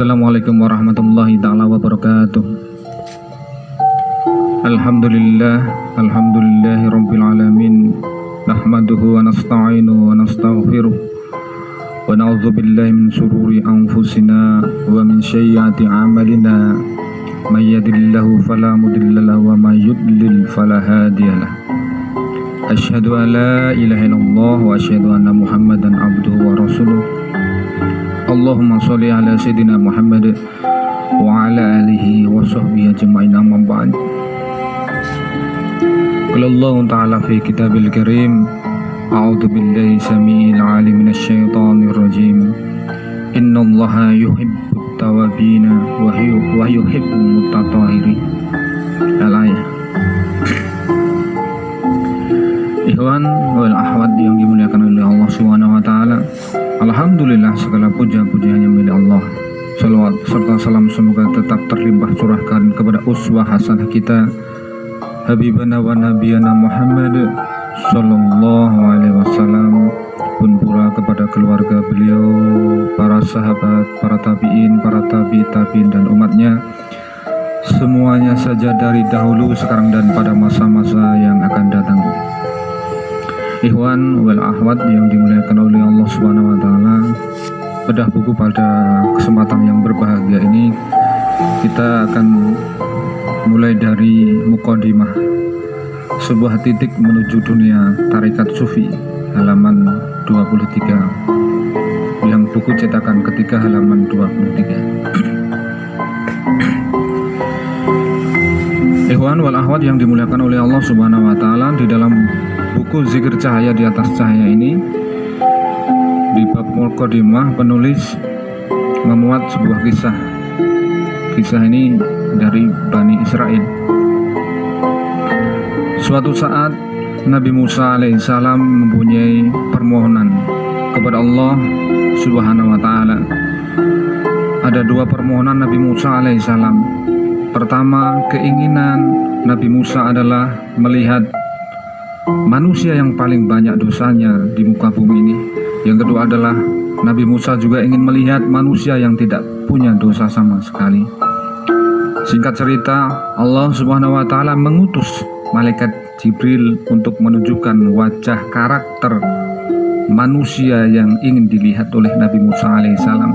Assalamualaikum warahmatullahi ta'ala wabarakatuh. Alhamdulillahi rabbil alamin. Nahmaduhu wa nasta'inuhu wa nastaghfiruh. Wa na'udzu billahi min syururi anfusina wa min sayyiati a'malina. May yahdihillahu fala mudilla lahu wa may yudlil fala hadiyalah. Asyhadu an la ilaha illallah wa asyhadu anna Muhammadan abduhu wa rasuluh. Allahumma sholli ala sayyidina Muhammad wa ala alihi wa sahbihi ajma'in, amma ba'd. Qala Allah ta'ala fi kitabil karim, a'udzu billahi samii'il 'alim minasy syaithanir rajim. Innallaha yuhibbut tawwabina wa yuhibbul mutatahhirin. Al-ayah. Ikhwan wal akhwat yang dimuliakan oleh Allah Subhanahu wa taala. Alhamdulillah, segala puja-puji hanya milik Allah. Salawat serta salam semoga tetap terlimpah curahkan kepada uswah hasanah kita, Habibana wa Nabiyana Muhammad sallallahu alaihi wasallam, pun pula kepada keluarga beliau, para sahabat, para tabi'in, para tabi'in dan umatnya semuanya saja dari dahulu, sekarang dan pada masa-masa yang akan datang. Ikhwan wal akhwat yang dimuliakan oleh Allah Subhanahu wa taala, bedah buku pada kesempatan yang berbahagia ini kita akan mulai dari Muqaddimah, sebuah titik menuju dunia Tarekat Sufi, halaman 23, yang buku cetakan ketiga halaman 23. Ikhwan wal akhwat yang dimuliakan oleh Allah Subhanahu wa taala, di dalam buku Zikir Cahaya di Atas Cahaya ini, di bab Muqaddimah, penulis memuat sebuah kisah. Kisah ini dari Bani Israel. Suatu saat Nabi Musa alaihissalam mempunyai permohonan kepada Allah Subhanahu wa taala. Ada dua permohonan Nabi Musa alaihissalam. Pertama, keinginan Nabi Musa adalah melihat manusia yang paling banyak dosanya di muka bumi ini. Yang kedua adalah Nabi Musa juga ingin melihat manusia yang tidak punya dosa sama sekali. Singkat cerita, Allah Subhanahu wa taala mengutus malaikat Jibril untuk menunjukkan wajah karakter manusia yang ingin dilihat oleh Nabi Musa alaihissalam.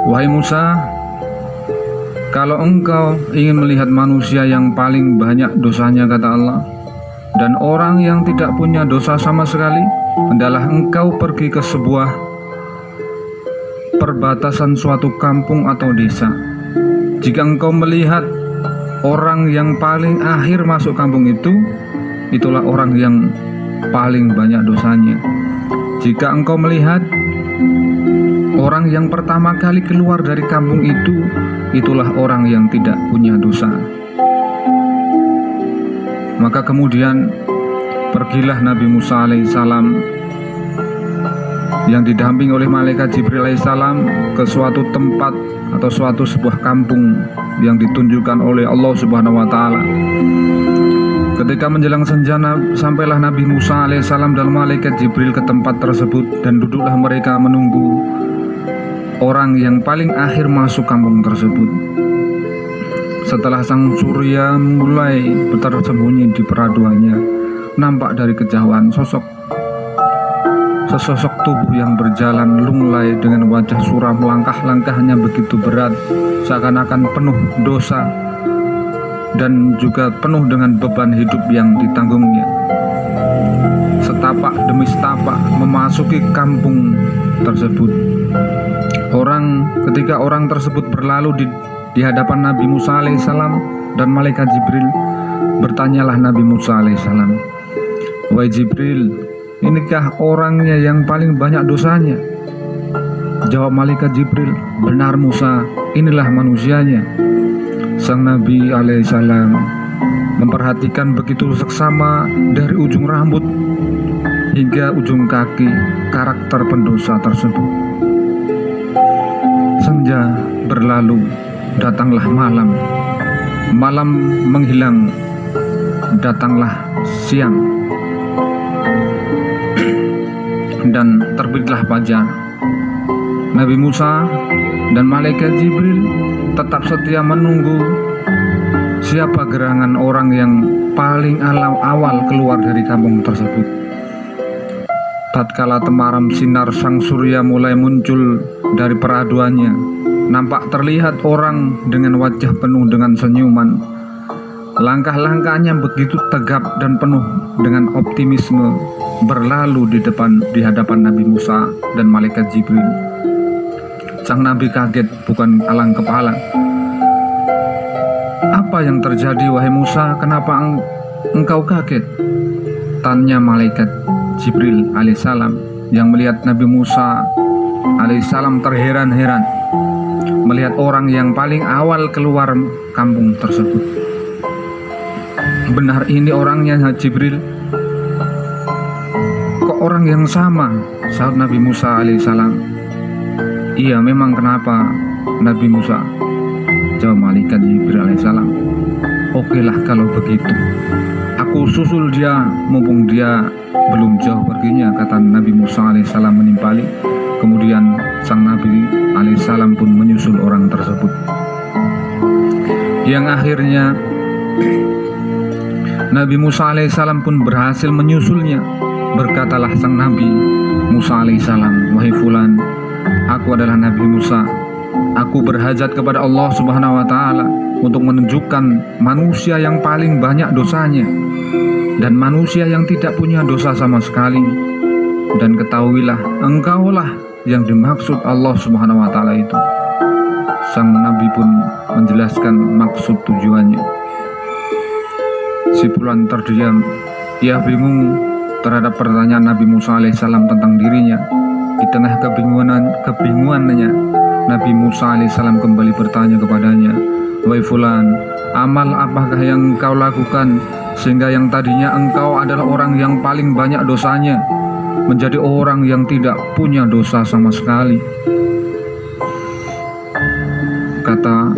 Wahai Musa, kalau engkau ingin melihat manusia yang paling banyak dosanya, kata Allah, dan orang yang tidak punya dosa sama sekali, hendaklah engkau pergi ke sebuah perbatasan suatu kampung atau desa. Jika engkau melihat orang yang paling akhir masuk kampung itu, itulah orang yang paling banyak dosanya. Jika engkau melihat orang yang pertama kali keluar dari kampung itu, itulah orang yang tidak punya dosa. Maka kemudian pergilah Nabi Musa alaihissalam yang didampingi oleh malaikat Jibril alaihissalam ke suatu tempat atau suatu sebuah kampung yang ditunjukkan oleh Allah Subhanahu wa taala. Ketika menjelang senja, sampailah Nabi Musa alaihissalam dan malaikat Jibril ke tempat tersebut, dan duduklah mereka menunggu orang yang paling akhir masuk kampung tersebut. Setelah sang surya mulai tersembunyi di peraduannya, nampak dari kejauhan sesosok tubuh yang berjalan lunglai dengan wajah suram. Langkah-langkahnya begitu berat, seakan-akan penuh dosa dan juga penuh dengan beban hidup yang ditanggungnya. Setapak demi setapak memasuki kampung tersebut. Ketika orang tersebut berlalu di hadapan Nabi Musa alaihissalam dan malaikat Jibril, bertanyalah Nabi Musa alaihissalam, "Wahai Jibril, inikah orangnya yang paling banyak dosanya?" Jawab malaikat Jibril, "Benar Musa, inilah manusianya." Sang Nabi alaihissalam memperhatikan begitu seksama dari ujung rambut hingga ujung kaki karakter pendosa tersebut. Senja berlalu, datanglah malam. Malam menghilang, datanglah siang. Dan terbitlah fajar. Nabi Musa dan malaikat Jibril tetap setia menunggu siapa gerangan orang yang paling awal keluar dari kampung tersebut. Tatkala temaram sinar sang surya mulai muncul dari peraduannya, nampak terlihat orang dengan wajah penuh dengan senyuman. Langkah-langkahnya begitu tegap dan penuh dengan optimisme berlalu di hadapan Nabi Musa dan malaikat Jibril. Sang Nabi kaget bukan alang kepala. "Apa yang terjadi wahai Musa? Kenapa engkau kaget?" tanya malaikat Jibril alaihissalam, yang melihat Nabi Musa alaihissalam terheran-heran melihat orang yang paling awal keluar kampung tersebut. "Benar ini orangnya Jibril?" "Kok orang yang sama?" sahut Nabi Musa alaihissalam. "Iya, memang kenapa Nabi Musa?" jawab malaikat Jibril alaihissalam. "Okelah kalau begitu, aku susul dia mumpung dia belum jauh perginya," kata Nabi Musa alaihissalam menimpali. Kemudian sang Nabi alaihissalam pun menyusul orang tersebut, yang akhirnya Nabi Musa alaihissalam pun berhasil menyusulnya. Berkatalah sang Nabi Musa alaihissalam, "Wahai fulan, aku adalah Nabi Musa. Aku berhajat kepada Allah Subhanahu wa Ta'ala untuk menunjukkan manusia yang paling banyak dosanya dan manusia yang tidak punya dosa sama sekali. Dan ketahuilah, engkaulah yang dimaksud Allah Subhanahu wa Ta'ala itu." Sang Nabi pun menjelaskan maksud tujuannya. Si fulan terdiam. Ia bingung terhadap pertanyaan Nabi Musa alaihissalam tentang dirinya. Di tengah kebingungannya, Nabi Musa alaihissalam kembali bertanya kepadanya, "Wahai fulan, amal apakah yang engkau lakukan sehingga yang tadinya engkau adalah orang yang paling banyak dosanya menjadi orang yang tidak punya dosa sama sekali?" Kata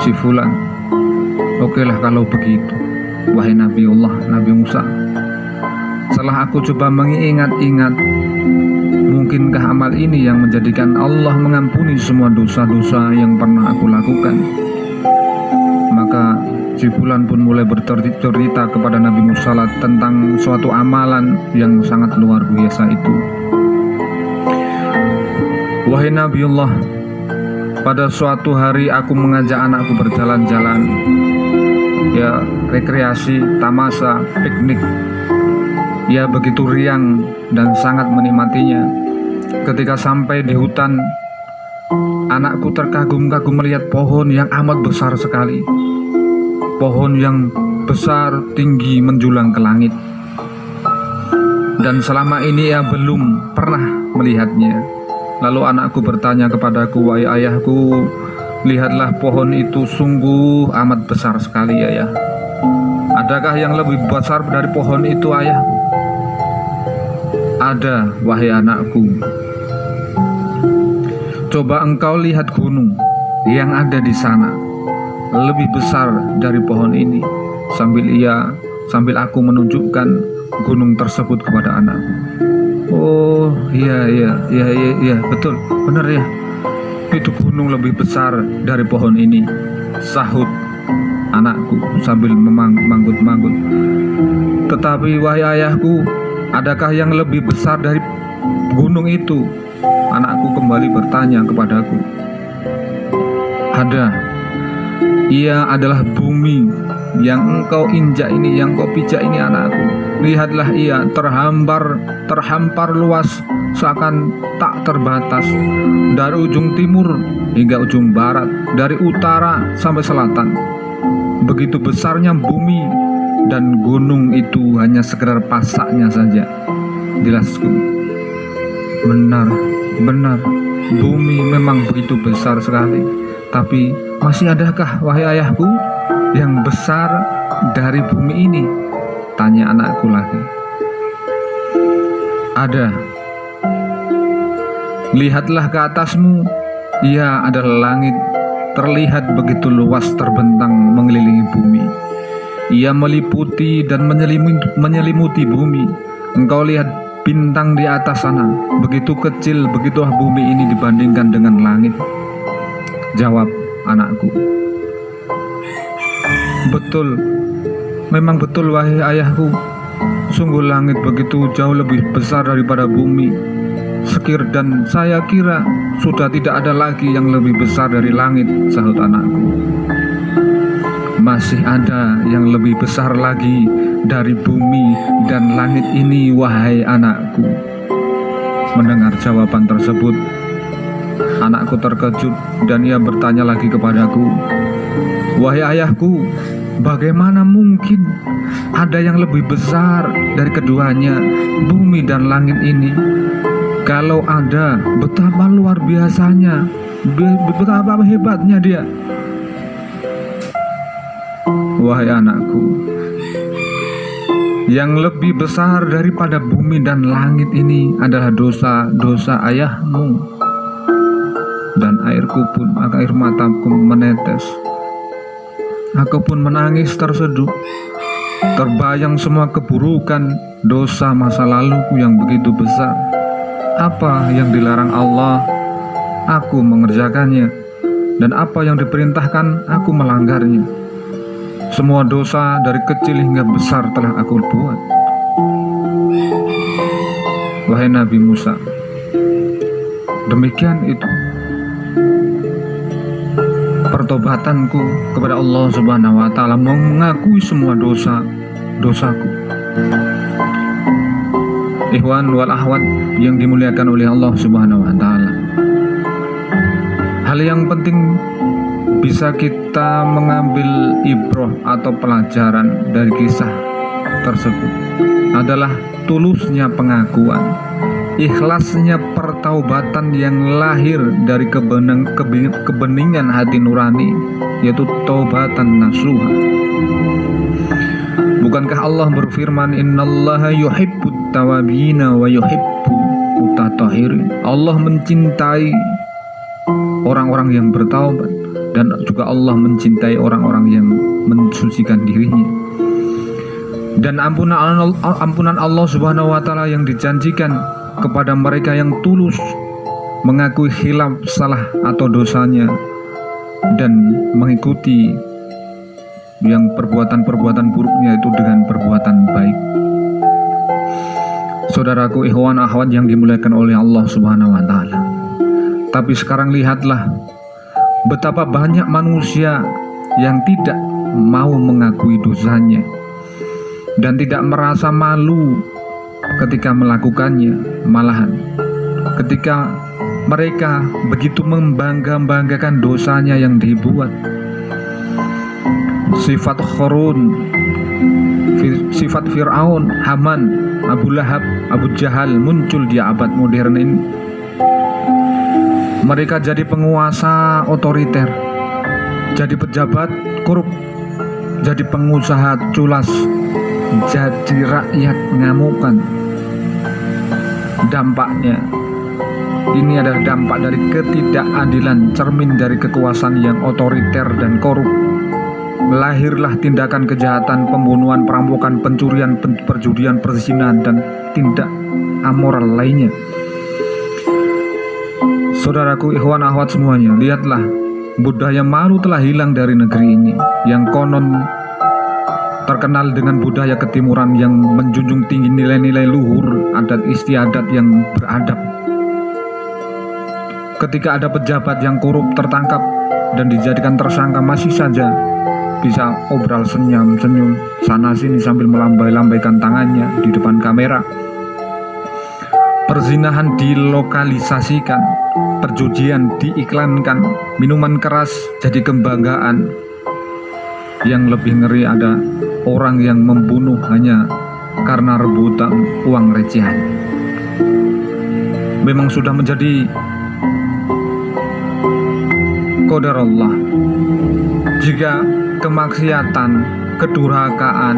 si fulan, "Okelah kalau begitu, wahai Nabiullah Nabi Musa. Setelah aku coba mengingat-ingat, mungkinkah amal ini yang menjadikan Allah mengampuni semua dosa-dosa yang pernah aku lakukan?" Maka si fulan pun mulai bercerita kepada Nabi Musa tentang suatu amalan yang sangat luar biasa itu. "Wahai Nabiullah, pada suatu hari aku mengajak anakku berjalan-jalan, ya rekreasi, tamasa, piknik. Ia begitu riang dan sangat menikmatinya. Ketika sampai di hutan, anakku terkagum-kagum melihat pohon yang amat besar sekali. Pohon yang besar, tinggi, menjulang ke langit. Dan selama ini ia belum pernah melihatnya. Lalu anakku bertanya kepadaku, 'Wahai ayahku, lihatlah pohon itu sungguh amat besar sekali, ayah. Adakah yang lebih besar dari pohon itu, ayahku?' 'Ada, wahai anakku. Coba engkau lihat gunung yang ada di sana, lebih besar dari pohon ini,' sambil aku menunjukkan gunung tersebut kepada anakku. 'Oh, iya, betul, benar ya. Itu gunung lebih besar dari pohon ini,' sahut anakku sambil memanggut-manggut. 'Tetapi wahai ayahku, adakah yang lebih besar dari gunung itu?' anakku kembali bertanya kepadaku. 'Ada. Ia adalah bumi yang engkau injak ini, yang kau pijak ini, anakku. Lihatlah, ia terhampar luas seakan tak terbatas, dari ujung timur hingga ujung barat, dari utara sampai selatan. Begitu besarnya bumi, dan gunung itu hanya sekedar pasaknya saja.' Jelasku. Benar, bumi memang begitu besar sekali. Tapi masih adakah, wahai ayahku, yang besar dari bumi ini?" tanya anakku lagi. "Ada. Lihatlah ke atasmu, ia adalah langit, terlihat begitu luas terbentang mengelilingi bumi. Ia meliputi dan menyelimuti bumi. Engkau lihat bintang di atas sana, begitu kecil, begitulah bumi ini dibandingkan dengan langit. Jawab anakku. Betul, memang betul wahai ayahku. Sungguh langit begitu jauh lebih besar daripada bumi. Dan saya kira sudah tidak ada lagi yang lebih besar dari langit, sahut anakku. Masih ada yang lebih besar lagi dari bumi dan langit ini, wahai anakku. Mendengar jawaban tersebut, anakku terkejut dan ia bertanya lagi kepadaku, wahai ayahku, bagaimana mungkin ada yang lebih besar dari keduanya, bumi dan langit ini? Kalau ada, betapa luar biasanya, betapa hebatnya dia. Wahai anakku, yang lebih besar daripada bumi dan langit ini adalah dosa-dosa ayahmu. Dan air mataku menetes. Aku pun menangis terseduh. Terbayang semua keburukan dosa masa laluku yang begitu besar. Apa yang dilarang Allah, aku mengerjakannya, dan apa yang diperintahkan, aku melanggarnya. Semua dosa dari kecil hingga besar telah aku buat. Wahai Nabi Musa, demikian itu pertobatanku kepada Allah Subhanahu wa Ta'ala, mengakui semua dosaku. Ikhwan wal akhwat yang dimuliakan oleh Allah Subhanahu wa Ta'ala, hal yang penting bisa kita mengambil ibrah atau pelajaran dari kisah tersebut adalah tulusnya pengakuan, ikhlasnya pertaubatan yang lahir dari kebeningan hati nurani, yaitu taubatan nasuha. Bukankah Allah berfirman, innallaha yuhibbut tawabina wa yuhibbul mutatahhirin. Allah mencintai orang-orang yang bertaubat, dan juga Allah mencintai orang-orang yang mensucikan dirinya. Dan ampunan Allah Subhanahu wa Ta'ala yang dijanjikan kepada mereka yang tulus mengakui khilaf, salah atau dosanya, dan mengikuti yang perbuatan-perbuatan buruknya itu dengan perbuatan baik. Saudaraku ikhwan akhwat yang dimuliakan oleh Allah Subhanahu wa Ta'ala, tapi sekarang lihatlah betapa banyak manusia yang tidak mau mengakui dosanya dan tidak merasa malu ketika melakukannya. Malahan ketika mereka begitu membangga-banggakan dosanya yang dibuat. Sifat Qarun, sifat Fir'aun, Haman, Abu Lahab, Abu Jahal muncul di abad modern ini. Mereka jadi penguasa otoriter, jadi pejabat korup, jadi pengusaha culas, jadi rakyat ngamukan. Dampaknya ini adalah dampak dari ketidakadilan, cermin dari kekuasaan yang otoriter dan korup. Lahirlah tindakan kejahatan, pembunuhan, perampokan, pencurian, perjudian, perzinahan, dan tindak amoral lainnya. Saudaraku ikhwan akhwat semuanya, lihatlah, budaya malu telah hilang dari negeri ini, yang konon terkenal dengan budaya ketimuran yang menjunjung tinggi nilai-nilai luhur, adat istiadat yang beradab. Ketika ada pejabat yang korup tertangkap dan dijadikan tersangka, masih saja bisa obral senyum sana sini sambil melambai-lambaikan tangannya di depan kamera. Perzinahan dilokalisasikan, perjudian diiklankan, minuman keras jadi kebanggaan. Yang lebih ngeri ada orang yang membunuh hanya karena rebutan uang recehan. Memang sudah menjadi qadar Allah jika kemaksiatan, kedurhakaan,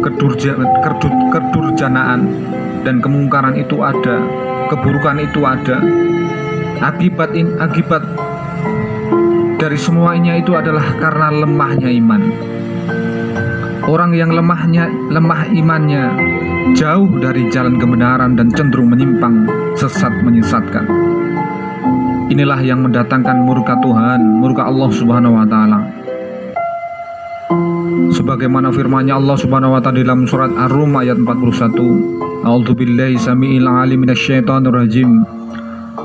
kedurjanaan, dan kemungkaran itu ada, keburukan itu ada. Akibat dari semuanya itu adalah karena lemahnya iman. Orang yang lemah imannya jauh dari jalan kebenaran dan cenderung menyimpang, sesat menyesatkan. Inilah yang mendatangkan murka Tuhan, murka Allah Subhanahu wa taala. Sebagaimana firman-Nya Allah Subhanahu wa taala dalam surat Ar-Rum ayat 41, A'udzubillahi samiil alim minasyaitonir rajim.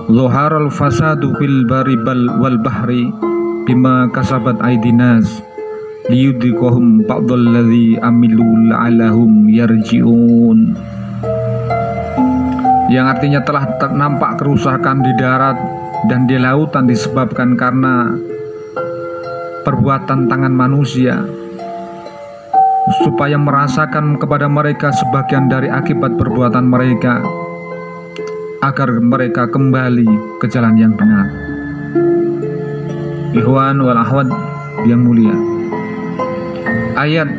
Zuharal fasadu fil barri wal bahri bima kasabat aydinas liyudhiqahum ba'dalladzi amilu la'allahum yarji'un. Yang artinya telah nampak kerusakan di darat dan di lautan disebabkan karena perbuatan tangan manusia, supaya merasakan kepada mereka sebagian dari akibat perbuatan mereka, agar mereka kembali ke jalan yang benar. Ikhwan wal akhwat yang mulia, ayat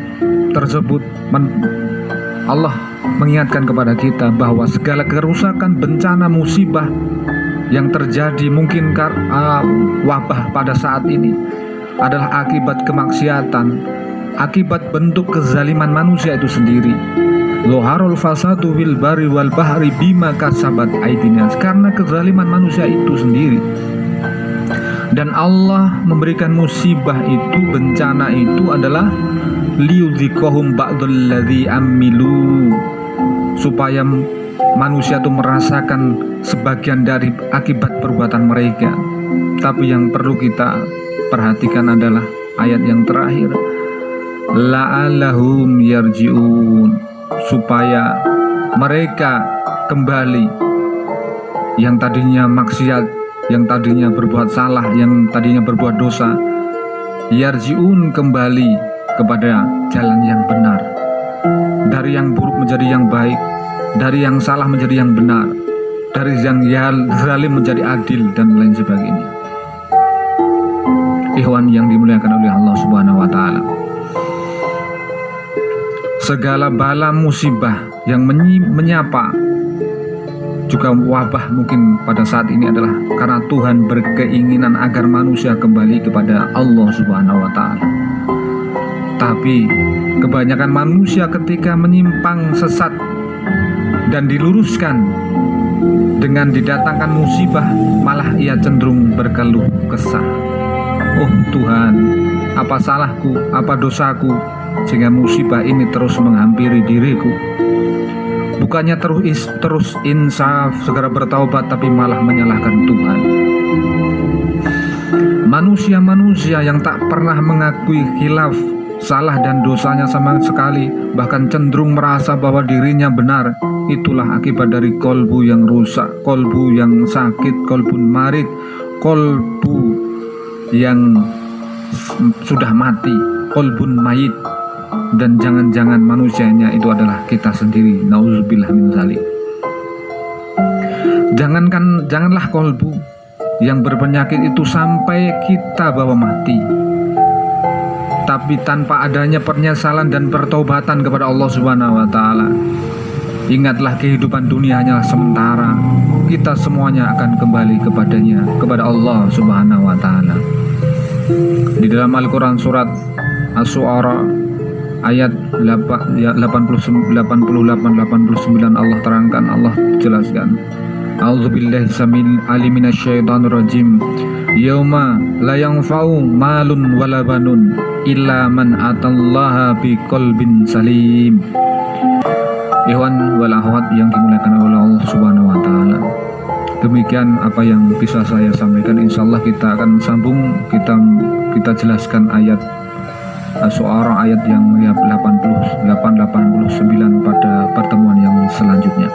tersebut Allah mengingatkan kepada kita bahwa segala kerusakan, bencana, musibah yang terjadi, mungkin wabah pada saat ini, adalah akibat kemaksiatan, akibat bentuk kezaliman manusia itu sendiri. Zuharul fasadu fil barri wal bahri bima kasabat aydinas, karena kezaliman manusia itu sendiri. Dan Allah memberikan musibah itu, bencana itu adalah liyudhiqahum ba'dalladzi amilu, supaya manusia itu merasakan sebagian dari akibat perbuatan mereka. Tapi yang perlu kita perhatikan adalah ayat yang terakhir, la'allahum yarji'un, supaya mereka kembali, yang tadinya maksiat, yang tadinya berbuat salah, yang tadinya berbuat dosa, yarji'un, kembali kepada jalan yang benar, dari yang buruk menjadi yang baik, dari yang salah menjadi yang benar, dari yang zalim menjadi adil, dan lain sebagainya. Ikhwan yang dimuliakan oleh Allah Subhanahu wa taala, segala bala musibah yang menyapa, juga wabah mungkin pada saat ini, adalah karena Tuhan berkeinginan agar manusia kembali kepada Allah Subhanahu wa taala. Tapi kebanyakan manusia ketika menyimpang sesat dan diluruskan dengan didatangkan musibah, malah ia cenderung berkeluh kesah. Oh Tuhan, apa salahku, apa dosaku, sehingga musibah ini terus menghampiri diriku. Bukannya terus insaf, segera bertaubat, tapi malah menyalahkan Tuhan. Manusia-manusia yang tak pernah mengakui khilaf, salah dan dosanya sama sekali, bahkan cenderung merasa bahwa dirinya benar, itulah akibat dari kolbu yang rusak, kolbu yang sakit, kolbun marid, kolbu yang sudah mati, kolbun mayit. Dan jangan-jangan manusianya itu adalah kita sendiri. Nauzubillah min dzalik. Janganlah kolbu yang berpenyakit itu sampai kita bawa mati, tapi tanpa adanya penyesalan dan pertaubatan kepada Allah Subhanahu wa taala. Ingatlah, kehidupan dunia hanyalah sementara. Kita semuanya akan kembali kepadanya, kepada Allah Subhanahu wa taala. Di dalam Al-Qur'an surat Asy-Syu'ara ayat 88-89 Allah terangkan, Allah jelaskan, A'udzubillahi samil alim minasyaitonir rajim. Yauma la yanfa'u malun wala banun illa man atallaha biqalbin salim. Ikhwan wal akhwat yang dimuliakan oleh Allah Subhanahu wa taala, demikian apa yang bisa saya sampaikan. Insyaallah kita akan sambung, kita jelaskan ayat Asy-Syu'ara ayat yang 88-89 pada pertemuan yang selanjutnya.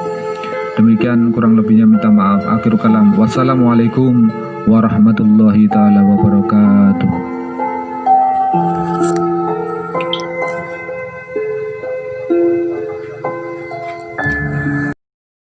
Demikian, kurang lebihnya minta maaf. Akhirul kalam, wassalamualaikum warahmatullahi taala wabarakatuh.